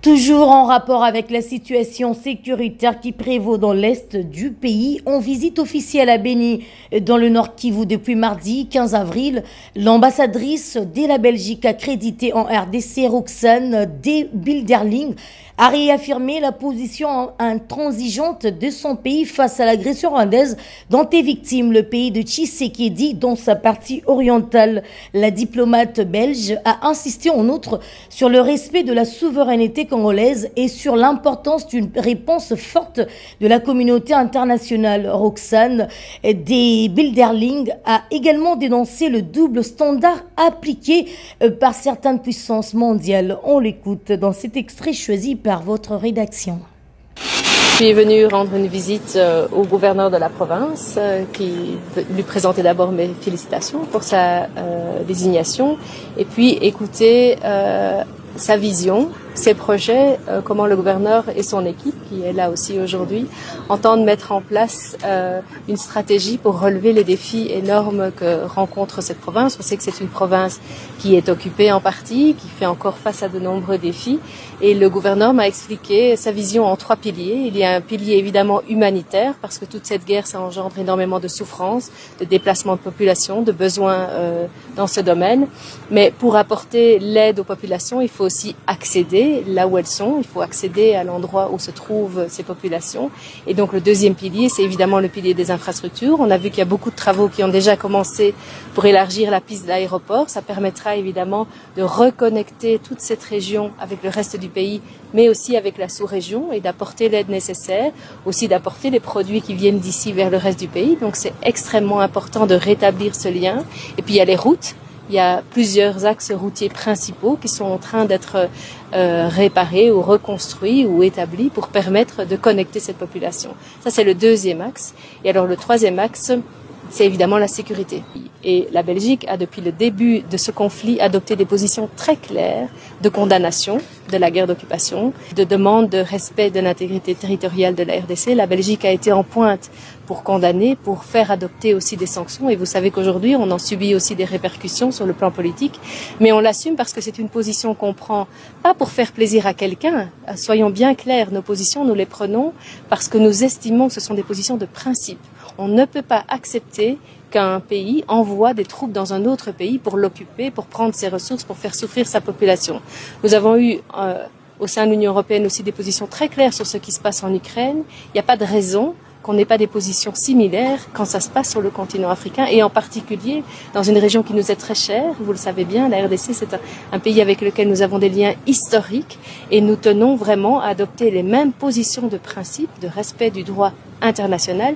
Toujours en rapport avec la situation sécuritaire qui prévaut dans l'est du pays, en visite officielle à Beni, dans le Nord Kivu depuis mardi 15 avril, l'ambassadrice de la Belgique accréditée en RDC, Roxane de Bilderling, a réaffirmé la position intransigeante de son pays face à l'agression rwandaise dont est victime le pays de Tshisekedi dans sa partie orientale. La diplomate belge a insisté en outre sur le respect de la souveraineté congolaise et sur l'importance d'une réponse forte de la communauté internationale. Roxane de Bilderling a également dénoncé le double standard appliqué par certaines puissances mondiales. On l'écoute dans cet extrait choisi par votre rédaction. Je suis venue rendre une visite au gouverneur de la province qui lui présenter d'abord mes félicitations pour sa désignation et puis écouter sa vision, ses projets, comment le gouverneur et son équipe, qui est là aussi aujourd'hui, entendent mettre en place une stratégie pour relever les défis énormes que rencontre cette province. On sait que c'est une province qui est occupée en partie, qui fait encore face à de nombreux défis. Et le gouverneur m'a expliqué sa vision en 3 piliers. Il y a un pilier évidemment humanitaire, parce que toute cette guerre, ça engendre énormément de souffrance, de déplacement de population, de besoins dans ce domaine. Mais pour apporter l'aide aux populations, il faut aussi accéder là où elles sont, il faut accéder à l'endroit où se trouvent ces populations. Et donc le deuxième pilier, c'est évidemment le pilier des infrastructures. On a vu qu'il y a beaucoup de travaux qui ont déjà commencé pour élargir la piste de l'aéroport. Ça permettra évidemment de reconnecter toute cette région avec le reste du pays, mais aussi avec la sous-région et d'apporter l'aide nécessaire, aussi d'apporter les produits qui viennent d'ici vers le reste du pays. Donc c'est extrêmement important de rétablir ce lien. Et puis il y a les routes. Il y a plusieurs axes routiers principaux qui sont en train d'être réparés ou reconstruits ou établis pour permettre de connecter cette population. Ça, c'est le deuxième axe. Et alors, le troisième axe, c'est évidemment la sécurité. Et la Belgique a, depuis le début de ce conflit, adopté des positions très claires de condamnation de la guerre d'occupation, de demande de respect de l'intégrité territoriale de la RDC. La Belgique a été en pointe pour condamner, pour faire adopter aussi des sanctions. Et vous savez qu'aujourd'hui, on en subit aussi des répercussions sur le plan politique. Mais on l'assume parce que c'est une position qu'on prend, pas pour faire plaisir à quelqu'un. Soyons bien clairs, nos positions, nous les prenons parce que nous estimons que ce sont des positions de principe. On ne peut pas accepter qu'un pays envoie des troupes dans un autre pays pour l'occuper, pour prendre ses ressources, pour faire souffrir sa population. Nous avons eu au sein de l'Union européenne aussi des positions très claires sur ce qui se passe en Ukraine. Il n'y a pas de raison qu'on n'ait pas des positions similaires quand ça se passe sur le continent africain et en particulier dans une région qui nous est très chère. Vous le savez bien, la RDC, c'est un pays avec lequel nous avons des liens historiques et nous tenons vraiment à adopter les mêmes positions de principe, de respect du droit international